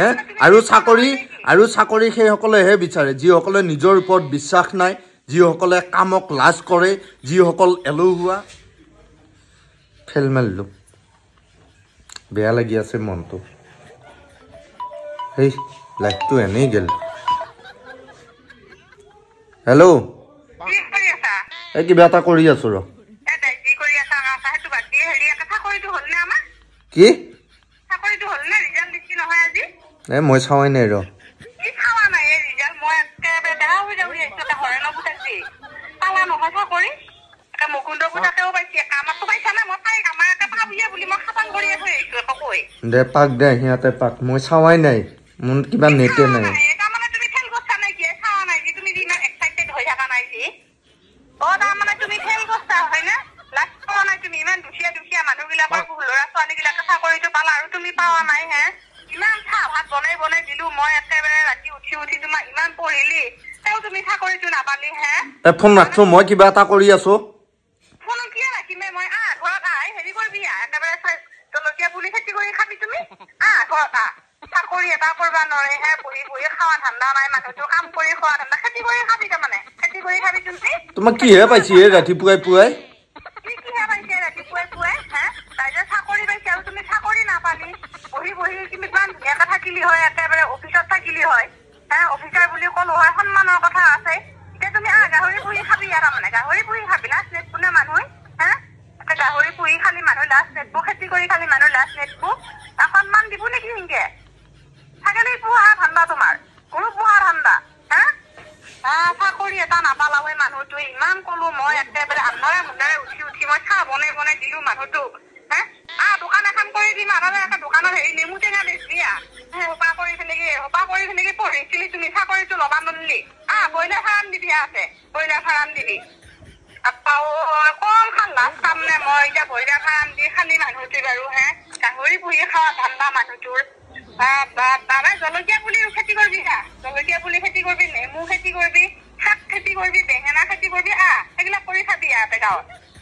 হে আৰু চাকৰি সেইসকলেহে বিচাৰে যিসকলে নিজৰ ওপৰত বিশ্বাস নাই, যিসকলে কামক লাজ কৰে, যিসকল এলেহুৱা। ফেল মাৰিলোঁ, বেয়া লাগি আছে মনটো। সেই লাইফটো এনেই গেল। হেল্ল', এই কিবা এটা কৰি আছো ৰ। কি মই চাৱাই নাই ৰ। দে পাক দে সিহঁতে পাক, মই চাৱাই নাই, মোৰ কিবা নেটে নাই। ফোন ৰাখছো, মই কিবা এটা কৰি আছো। তোমাক কিহে পাইছি ৰাতিপুৱাই পুৱাই?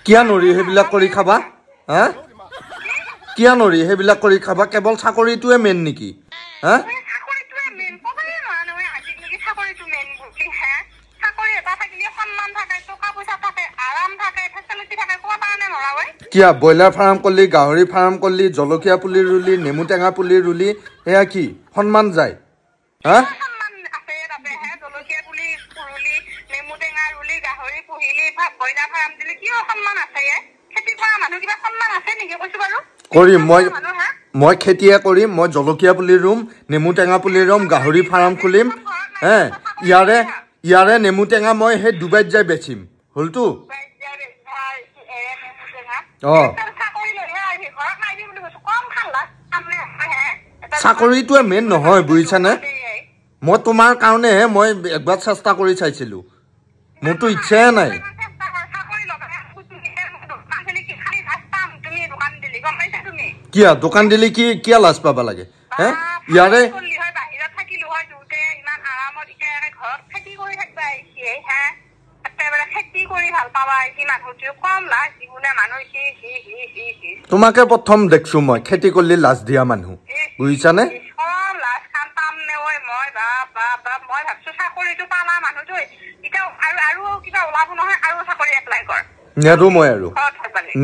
কিয় নৰি সেইবিলাক কৰি খাবা? হা কিয় নৰি সেইবিলাক কৰি খাবা? কেৱল চাকৰিটোৱে মেইন নেকি? হা কিয় ব্ৰইলাৰ ফাৰ্ম কৰিলি, গাহৰি ফাৰ্ম কৰিলি, জলকীয়া পুলি ৰুলি, নেমু টেঙা পুলি ৰুলি, সেয়া কি সন্মান যায়? হা কৰিম মই খেতিয়ে কৰিম, মই জলকীয়া পুলি ৰুম, নেমু টেঙা পুলি ৰুম, গাহৰি ফাৰ্ম খুলিম। হে ইয়াৰে নেমু টেঙা মই সেই ডুবাইত যাই বেচিম। হলতো চাকৰিটোৱে মেইন নহয়, বুজিছানে? মই তোমাৰ কাৰণেহে মই একবাৰ চেষ্টা কৰি চাইছিলো, মোৰতো ইচ্ছাই নাই। কিয় দোকান দিলে কিয় লাজ পাবা লাগে? হে ইয়াৰে তোমাকে প্ৰথম দেখছো মই খেতি কৰিলে লাজ দিয়া মানুহ, বুজিছানে?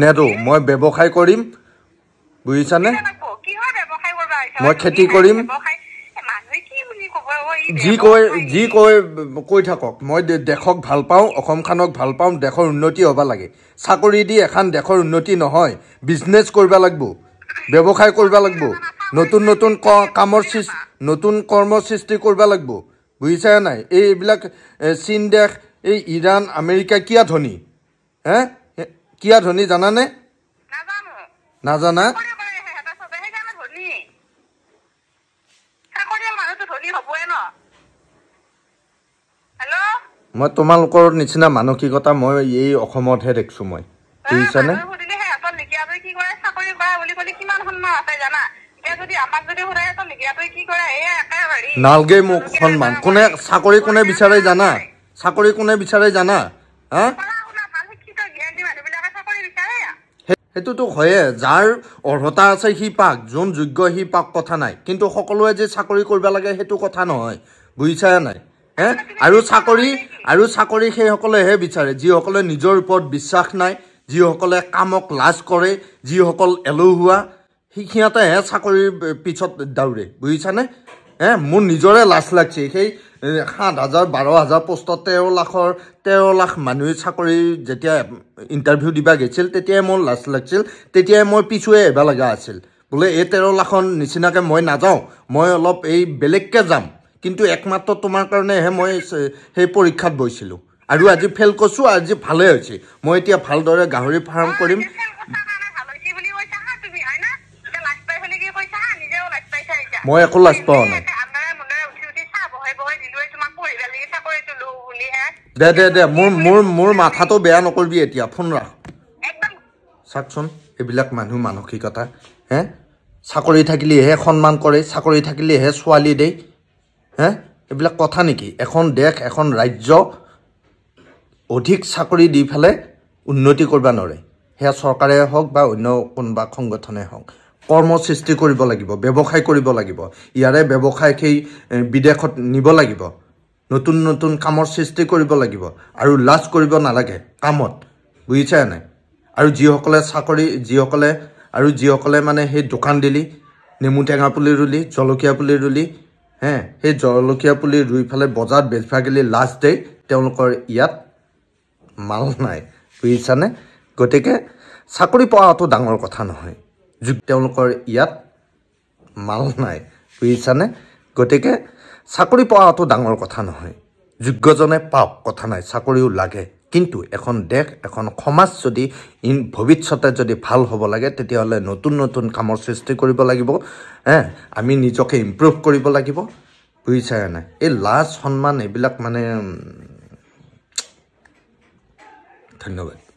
নেদো মই ব্যৱসায় কৰিম, বুজিছানে? মই খেতি কৰিম, যি কৈ থাকক। মই দেশক ভাল পাওঁ, অসমখনক ভাল পাওঁ, দেশৰ উন্নতি হ'ব লাগে। চাকৰি দি এখন দেশৰ উন্নতি নহয়, বিজনেছ কৰিব লাগিব, ব্যৱসায় কৰিব লাগিব, নতুন কৰ্মৰ সৃষ্টি কৰিব লাগিব, বুজিছা নাই? এইবিলাক চীন দেশ, এই ইৰাণ, আমেৰিকা কিয় ধনী? হে কিয় ধনী জানানে? নাজানা? মই তোমালোকৰ নিচিনা মানসিকতা মই এই অসমতহে দেখছো, মই বুজিছানে? নালগে মোক সন্মান। চাকৰি কোনে বিচাৰে জানা? চাকৰি কোনে বিচাৰে জানা? হা সেইটোতো হয়ে যাৰ অৰ্হতা আছে সি পাক যোন যোগ্য সি পাক কথা নাই কিন্তু সকলোৱে যে চাকৰি কৰিব লাগে সেইটো কথা নহয় বুজিছানে নাই আৰু চাকৰি সেইসকলেহে বিচাৰে যিসকলে নিজৰ ওপৰত বিশ্বাস নাই যিসকলে কামক লাজ কৰে যিসকল এলেহুৱা সিহঁতেহে চাকৰিৰ পিছত দৌৰে বুজিছানে মোৰ নিজৰে লাজ লাগছে সেই ৭,০০০ ১২,০০০ পোষ্টত ১৩ লাখ মানুহে চাকৰি যেতিয়া ইণ্টাৰভিউ দিবা গৈছিল তেতিয়াই মোৰ লাজ লাগছিল তেতিয়াই মই পিছুৱে আহিব লগা আছিল বোলে এই ১৩ লাখৰ নিচিনাকৈ মই নাযাওঁ মই অলপ এই বেলেগকৈ যাম কিন্তু একমাত্ৰ তোমাৰ কাৰণেহে মই সেই পৰীক্ষাত বহিছিলোঁ আৰু আজি ফেইল কৰিছোঁ আজি ভালে হৈছে মই এতিয়া ভালদৰে গাহৰি ফাৰ্ম কৰিম মই একো লাজ পোৱা নাই দে মোৰ মাথাটো বেয়া নকৰিবি এতিয়া ফোন ৰাখ চাওকচোন এইবিলাক মানুহ মানসিকতা চাকৰি থাকিলেহে সন্মান কৰে চাকৰি থাকিলেহে ছোৱালী দেই এইবিলাক কথা নেকি এখন দেশ এখন ৰাজ্য অধিক চাকৰি দি ফেলে উন্নতি কৰিব নোৱাৰে সেয়া চৰকাৰে হওক বা অন্য কোনোবা সংগঠনে হওক কৰ্ম সৃষ্টি কৰিব লাগিব ব্যৱসায় কৰিব লাগিব ইয়াৰে ব্যৱসায় সেই বিদেশত নিব লাগিব নতুন নতুন কামৰ সৃষ্টি কৰিব লাগিব আৰু লাজ কৰিব নালাগে কামত বুজিছা নাই আৰু যিসকলে মানে সেই দোকান দিলি নেমু টেঙা পুলি ৰুলি জলকীয়া পুলি ৰুলি সেই জলকীয়া পুলি ৰুই ফেলে বজাৰত বেচবা গেলি লাজ দেই তেওঁলোকৰ ইয়াত মাল নাই বুজিছানে গতিকে চাকৰি পোৱাটো ডাঙৰ কথা নহয় তেওঁলোকৰ ইয়াত মাল নাই বুজিছানে গতিকে চাকৰি পোৱাটো ডাঙৰ কথা নহয় যোগ্যজনে পাওক কথা নাই চাকৰিও লাগে কিন্তু এখন দেশ এখন সমাজ যদি ভৱিষ্যতে যদি ভাল হ'ব লাগে তেতিয়াহ'লে নতুন নতুন কামৰ সৃষ্টি কৰিব লাগিব আমি নিজকে ইমপ্ৰুভ কৰিব লাগিব বুজিছানে নাই এই লাজ সন্মান এইবিলাক মানে ধন্যবাদ